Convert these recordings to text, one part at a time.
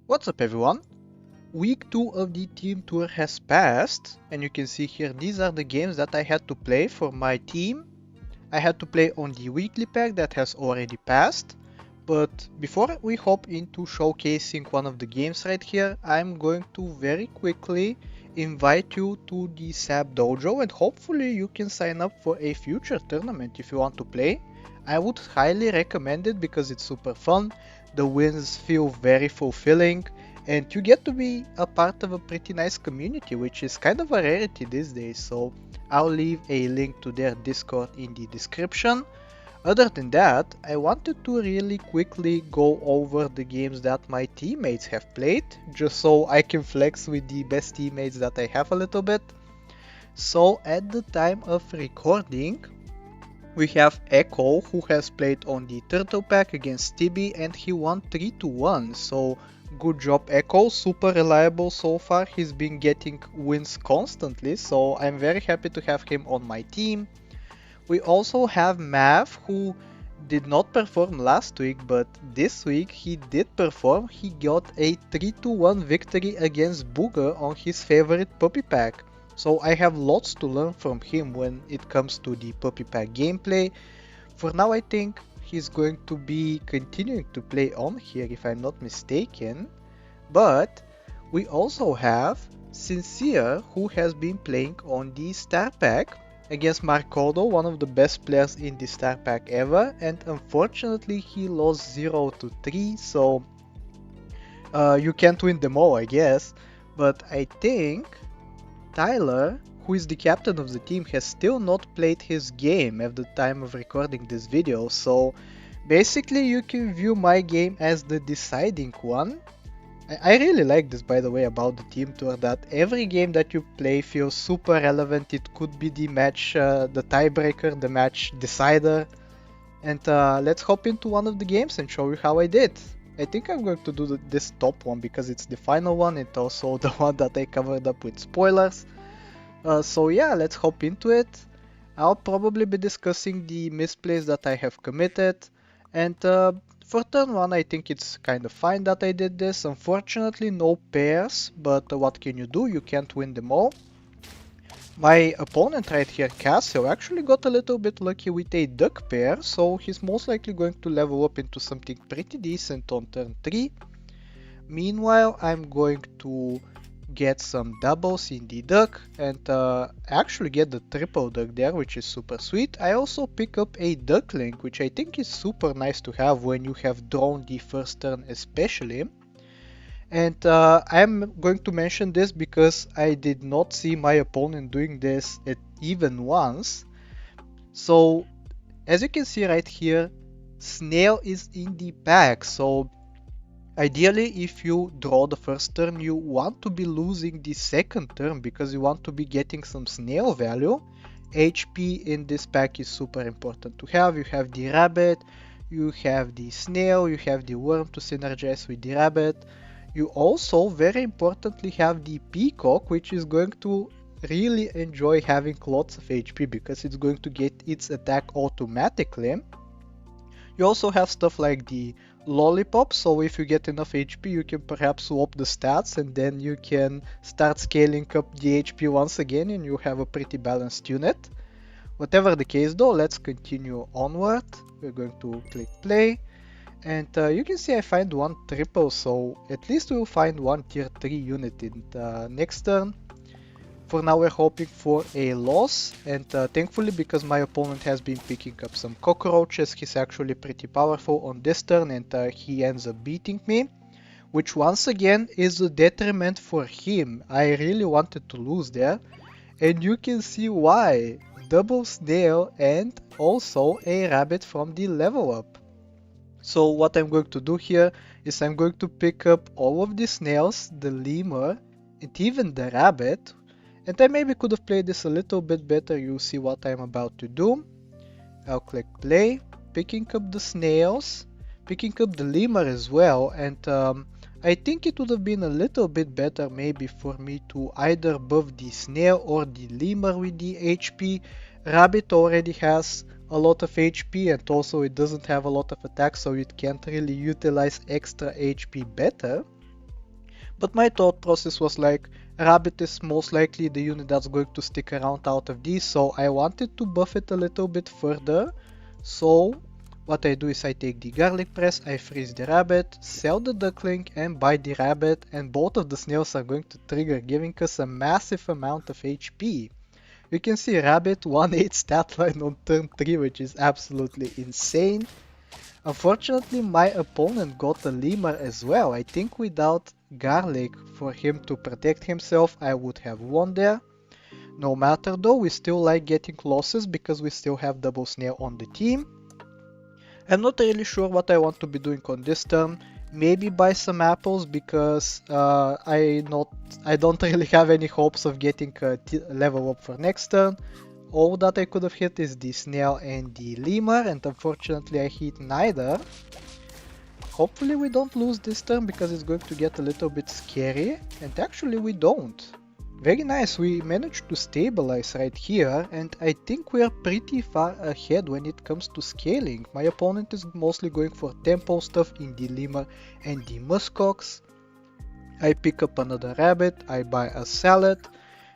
What's up everyone? Week 2 of the team tour has passed, and you can see here these are the games that I had to play for my team. I had to play on the weekly pack that has already passed, but before we hop into showcasing one of the games right here, I'm going to very quickly invite you to the SAP dojo and hopefully you can sign up for a future tournament if you want to play. I would highly recommend it because it's super fun, the wins feel very fulfilling, and you get to be a part of a pretty nice community, which is kind of a rarity these days, so I'll leave a link to their Discord in the description. Other than that, I wanted to really quickly go over the games that my teammates have played, just so I can flex with the best teammates that I have a little bit. So at the time of recording, we have Echo, who has played on the Turtle Pack against Tibi and he won 3-1, so good job Echo, super reliable so far, he's been getting wins constantly, so I'm very happy to have him on my team. We also have Mav, who did not perform last week, but this week he did perform, he got a 3-1 victory against Booger on his favorite puppy pack. So I have lots to learn from him when it comes to the puppy pack gameplay. For now I think he's going to be continuing to play on here if I'm not mistaken. But we also have Sincere, who has been playing on the Star Pack against Marcodo, one of the best players in the Star Pack ever, and unfortunately he lost 0-3, so you can't win them all I guess. But I think Tyler, who is the captain of the team, has still not played his game at the time of recording this video, so basically you can view my game as the deciding one. I really like this, by the way, about the team tour, that every game that you play feels super relevant. It could be the match, the tiebreaker, the match decider. And let's hop into one of the games and show you how I did. I think I'm going to do this top one because it's the final one and also the one that I covered up with spoilers. So yeah, let's hop into it. I'll probably be discussing the misplays that I have committed, and for turn 1 I think it's kind of fine that I did this. Unfortunately no pairs, but what can you do, you can't win them all. My opponent right here, Castle, actually got a little bit lucky with a duck pair, so he's most likely going to level up into something pretty decent on turn 3. Meanwhile, I'm going to get some doubles in the duck and actually get the triple duck there, which is super sweet. I also pick up a duckling, which I think is super nice to have when you have drawn the first turn especially. And I'm going to mention this because I did not see my opponent doing this even once. So as you can see right here, Snail is in the pack, so ideally, if you draw the first turn, you want to be losing the second turn because you want to be getting some snail value. HP in this pack is super important to have. You have the rabbit, you have the snail, you have the worm to synergize with the rabbit. You also, very importantly, have the peacock, which is going to really enjoy having lots of HP because it's going to get its attack automatically. You also have stuff like the lollipop, so if you get enough HP you can perhaps swap the stats and then you can start scaling up the HP once again and you have a pretty balanced unit. Whatever the case though, let's continue onward. We're going to click play and you can see I find one triple, so at least we'll find one tier 3 unit in the next turn. For now we're hoping for a loss, and thankfully because my opponent has been picking up some cockroaches, he's actually pretty powerful on this turn and he ends up beating me, which once again is a detriment for him. I really wanted to lose there, and you can see why. Double snail and also a rabbit from the level up. So what I'm going to do here is I'm going to pick up all of the snails, the lemur, and even the rabbit. And I maybe could have played this a little bit better, you'll see what I'm about to do. I'll click play, picking up the snails, picking up the lemur as well, and I think it would have been a little bit better maybe for me to either buff the snail or the lemur with the HP. Rabbit already has a lot of HP and also it doesn't have a lot of attack, so it can't really utilize extra HP better. But my thought process was like, Rabbit is most likely the unit that's going to stick around out of these, so I wanted to buff it a little bit further. So what I do is I take the garlic press, I freeze the rabbit, sell the duckling and buy the rabbit, and both of the snails are going to trigger, giving us a massive amount of HP. You can see rabbit 1-8 stat line on turn 3, which is absolutely insane. Unfortunately, my opponent got a lemur as well. I think without garlic for him to protect himself, I would have won there. No matter though, we still like getting losses because we still have double snail on the team. I'm not really sure what I want to be doing on this turn. Maybe buy some apples because I don't really have any hopes of getting a level up for next turn. All that I could have hit is the snail and the lemur, and unfortunately I hit neither. Hopefully we don't lose this turn because it's going to get a little bit scary, and actually we don't. Very nice, we managed to stabilize right here, and I think we are pretty far ahead when it comes to scaling. My opponent is mostly going for tempo stuff in the lemur and the muskox. I pick up another rabbit, I buy a salad.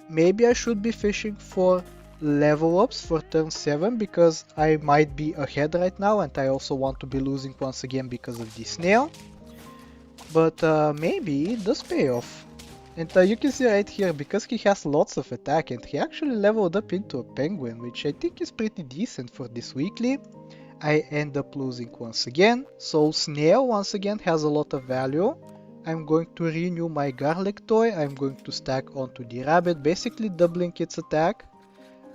Maybe I should be fishing for level ups for turn 7 because I might be ahead right now, and I also want to be losing once again because of the snail. But maybe it does pay off. And you can see right here, because he has lots of attack and he actually leveled up into a penguin, which I think is pretty decent for this weekly. I end up losing once again, so snail once again has a lot of value. I'm going to renew my garlic toy, I'm going to stack onto the rabbit, basically doubling its attack.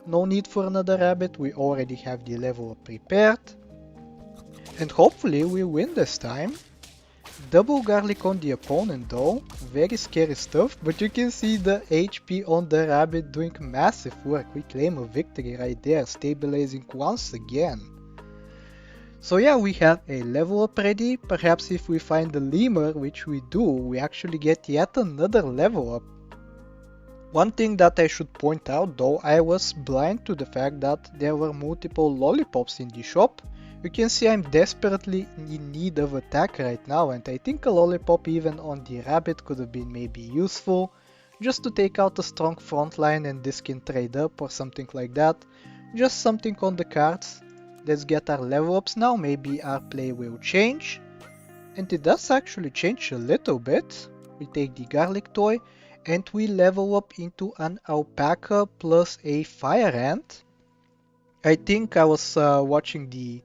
No need for another rabbit, we already have the level up prepared. And hopefully we win this time. Double garlic on the opponent though, very scary stuff, but you can see the HP on the rabbit doing massive work. We claim a victory right there, stabilizing once again. So yeah, we have a level up ready. Perhaps if we find the lemur, which we do, we actually get yet another level up. One thing that I should point out though, I was blind to the fact that there were multiple lollipops in the shop. You can see I'm desperately in need of attack right now, and I think a lollipop even on the rabbit could have been maybe useful, just to take out a strong front line and this can trade up or something like that. Just something on the cards. Let's get our level ups now, maybe our play will change. And it does actually change a little bit. We take the garlic toy and we level up into an alpaca plus a fire ant. I think I was watching the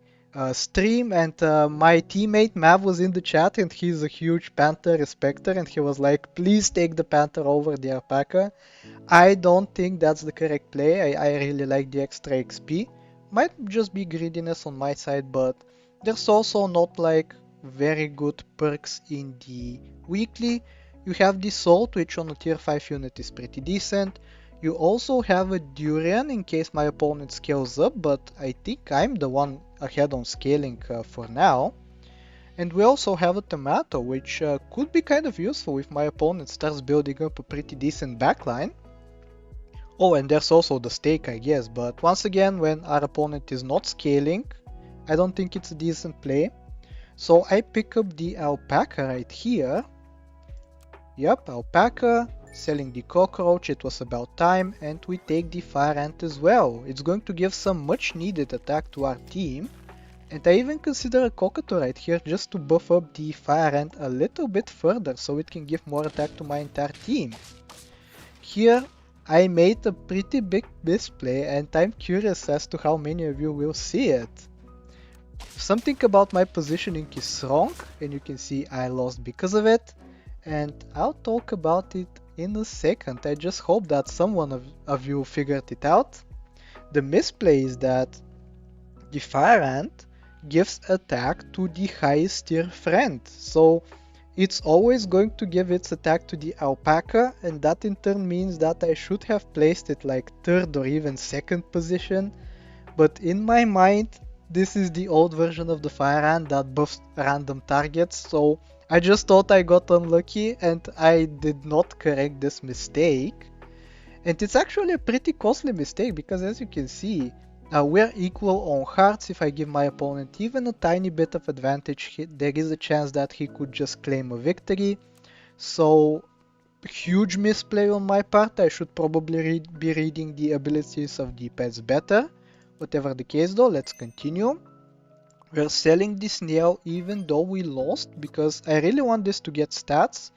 stream, and my teammate Mav was in the chat, and he's a huge panther respecter, and he was like, please take the panther over the alpaca. I don't think that's the correct play. I really like the extra XP. Might just be greediness on my side, but there's also not like very good perks in the weekly. You have the salt, which on a tier 5 unit is pretty decent. You also have a durian in case my opponent scales up, but I think I'm the one ahead on scaling for now. And we also have a tomato, which could be kind of useful if my opponent starts building up a pretty decent backline. Oh, and there's also the steak, I guess, but once again, when our opponent is not scaling, I don't think it's a decent play. So I pick up the alpaca right here. Yep, alpaca. Selling the cockroach, it was about time, and we take the fire ant as well. It's going to give some much needed attack to our team, and I even consider a cockatoo right here just to buff up the fire ant a little bit further so it can give more attack to my entire team. Here I made a pretty big misplay, and I'm curious as to how many of you will see it. Something about my positioning is wrong, and you can see I lost because of it, and I'll talk about it in a second. I just hope that someone of you figured it out. The misplay is that the fire ant gives attack to the highest tier friend, so it's always going to give its attack to the alpaca, and that in turn means that I should have placed it like 3rd or even 2nd position, but in my mind this is the old version of the fire ant that buffs random targets, so I just thought I got unlucky and I did not correct this mistake. And it's actually a pretty costly mistake because, as you can see, we're equal on hearts. If I give my opponent even a tiny bit of advantage, there is a chance that he could just claim a victory. So huge misplay on my part. I should probably be reading the abilities of the pets better. Whatever the case though, let's continue. We're selling this now even though we lost because I really want this to get stats.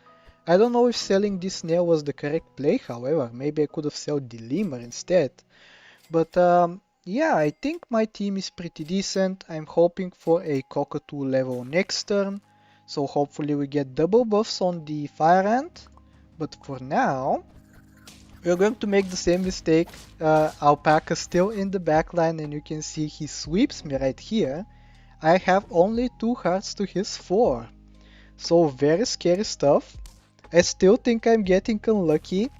I don't know if selling this nail was the correct play, however, maybe I could have sold the lemur instead. But yeah, I think my team is pretty decent. I'm hoping for a cockatoo level next turn, so hopefully we get double buffs on the fire ant. But for now, we're going to make the same mistake. Alpaca still in the back line, and you can see he sweeps me right here. I have only 2 hearts to his 4. So very scary stuff. I still think I'm getting unlucky.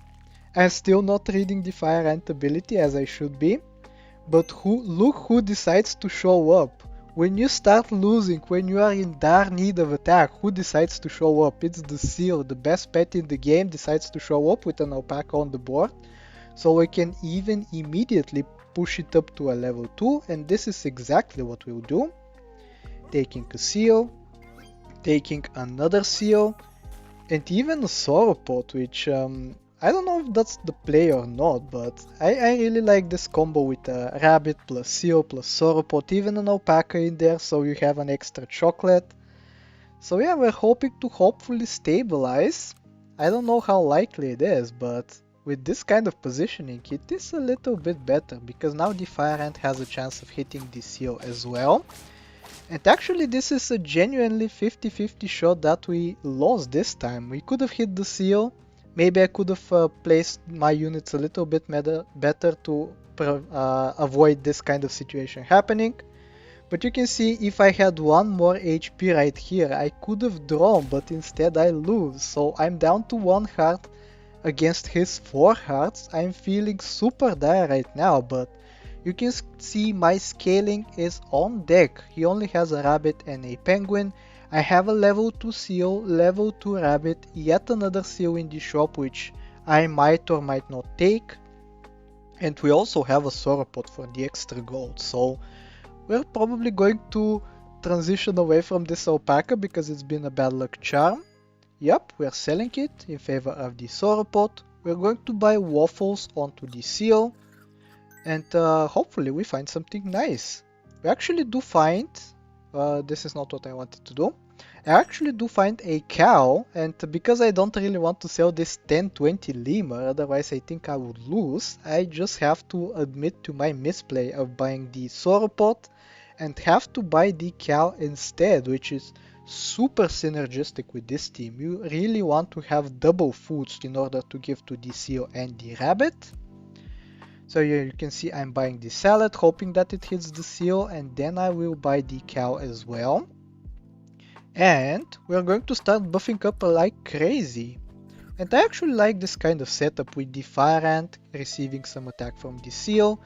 I'm still not reading the fire ant ability as I should be. But look who decides to show up. When you start losing, when you are in dire need of attack, who decides to show up? It's the seal, the best pet in the game, decides to show up with an alpaca on the board. So I can even immediately push it up to a level 2, and this is exactly what we'll do. Taking a seal, taking another seal, and even a sauropod, which I don't know if that's the play or not, but I really like this combo with a rabbit plus seal plus sauropod, even an alpaca in there, so you have an extra chocolate. So yeah, we're hoping to hopefully stabilize. I don't know how likely it is, but with this kind of positioning, it is a little bit better, because now the fire ant has a chance of hitting the seal as well. And actually this is a genuinely 50-50 shot that we lost this time. We could have hit the seal. Maybe I could have placed my units a little bit better to avoid this kind of situation happening. But you can see if I had 1 more HP right here, I could have drawn, but instead I lose. So I'm down to 1 heart against his 4 hearts. I'm feeling super dire right now, but you can see my scaling is on deck. He only has a rabbit and a penguin. I have a level 2 seal, level 2 rabbit, yet another seal in the shop which I might or might not take. And we also have a sauropod for the extra gold. So we're probably going to transition away from this alpaca because it's been a bad luck charm. Yep, we're selling it in favor of the sauropod. We're going to buy waffles onto the seal. And hopefully we find something nice. We actually do find, this is not what I wanted to do. I actually do find a cow, and because I don't really want to sell this 10-20 lemur, otherwise I think I would lose, I just have to admit to my misplay of buying the sauropod and have to buy the cow instead, which is super synergistic with this team. You really want to have double foods in order to give to the seal and the rabbit. So here you can see I'm buying the salad, hoping that it hits the seal, and then I will buy the cow as well. And we're going to start buffing up like crazy. And I actually like this kind of setup with the fire ant receiving some attack from the seal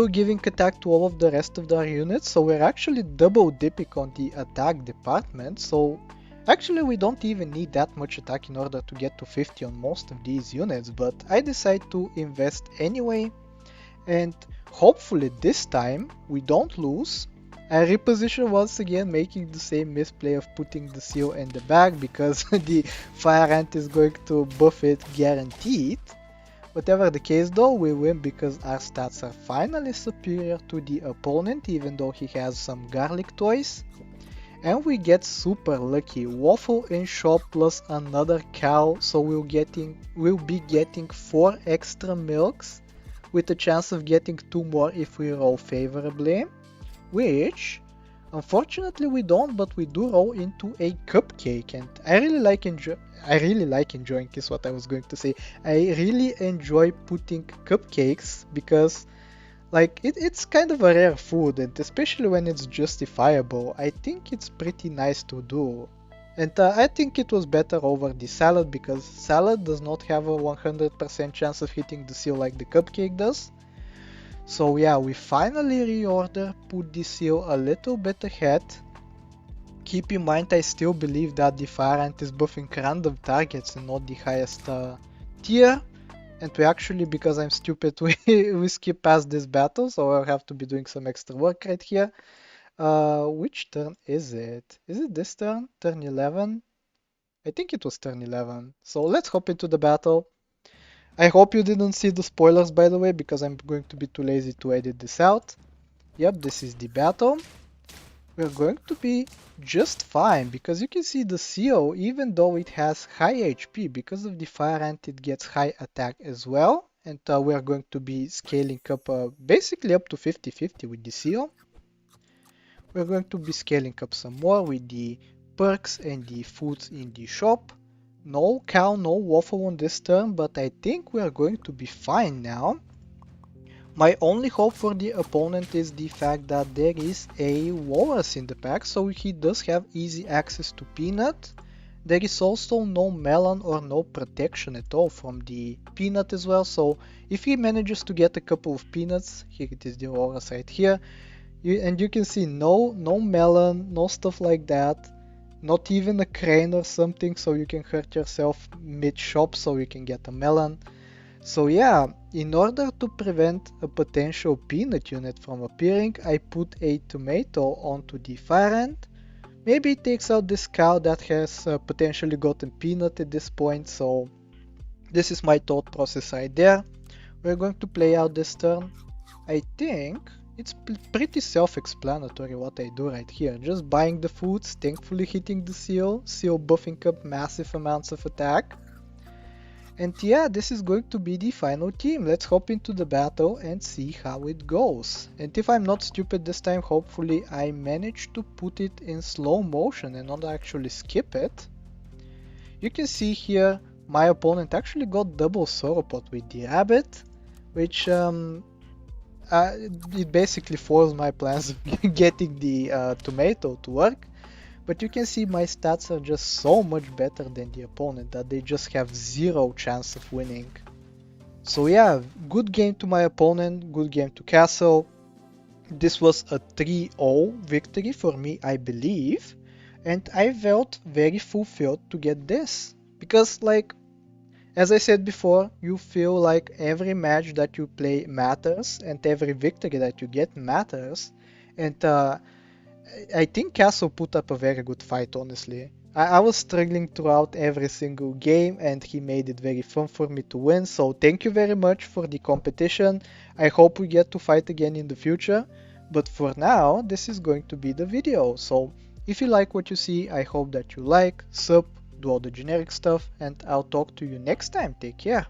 giving attack to all of the rest of our units, so we're actually double dipping on the attack department. So actually we don't even need that much attack in order to get to 50 on most of these units, but I decide to invest anyway. And hopefully this time we don't lose. I reposition once again, making the same misplay of putting the seal in the bag because the fire ant is going to buff it guaranteed. Whatever the case though, we win because our stats are finally superior to the opponent, even though he has some garlic toys. And we get super lucky, waffle in shop plus another cow, so we'll be getting 4 extra milks with a chance of getting 2 more if we roll favorably, which unfortunately we don't, but we do roll into a cupcake, and I really like enjoying is what I was going to say. I really enjoy putting cupcakes because like it's kind of a rare food, and especially when it's justifiable, I think it's pretty nice to do. And I think it was better over the salad because salad does not have a 100% chance of hitting the seal like the cupcake does. So yeah, we finally reorder, put the seal a little bit ahead. Keep in mind I still believe that the fire ant is buffing random targets and not the highest tier. And we actually, because I'm stupid, we skip past this battle, so I'll have to be doing some extra work right here. Which turn is it? Is it this turn? Turn 11? I think it was turn 11. So let's hop into the battle. I hope you didn't see the spoilers, by the way, because I'm going to be too lazy to edit this out. Yep, this is the battle. We're going to be just fine, because you can see the CO, even though it has high HP, because of the fire ant, it gets high attack as well. And we're going to be scaling up basically up to 50-50 with the CO. We're going to be scaling up some more with the perks and the foods in the shop. No cow, no waffle on this turn, but I think we are going to be fine now. My only hope for the opponent is the fact that there is a walrus in the pack, so he does have easy access to peanut. There is also no melon or no protection at all from the peanut as well, so if he manages to get a couple of peanuts, here it is, the walrus right here, and you can see no melon, no stuff like that. Not even a crane or something, so you can hurt yourself mid-shop so you can get a melon. So yeah, in order to prevent a potential peanut unit from appearing, I put a tomato onto the fire ant. Maybe it takes out this cow that has potentially gotten peanut at this point, so this is my thought process right there. We're going to play out this turn. I think it's pretty self-explanatory what I do right here. Just buying the foods, thankfully hitting the seal buffing up massive amounts of attack. And yeah, this is going to be the final team. Let's hop into the battle and see how it goes. And if I'm not stupid this time, hopefully I managed to put it in slow motion and not actually skip it. You can see here my opponent actually got double sauropod with the rabbit, which it basically foils my plans of getting the tomato to work. But you can see my stats are just so much better than the opponent that they just have zero chance of winning. So yeah, good game to my opponent, good game to Castle. This was a 3-0 victory for me, I believe. And I felt very fulfilled to get this. Because like, as I said before, you feel like every match that you play matters and every victory that you get matters. And I think Castle put up a very good fight, honestly. I was struggling throughout every single game and he made it very fun for me to win, so thank you very much for the competition. I hope we get to fight again in the future, but for now, this is going to be the video. So if you like what you see, I hope that you like, sub, do all the generic stuff, and I'll talk to you next time. Take care.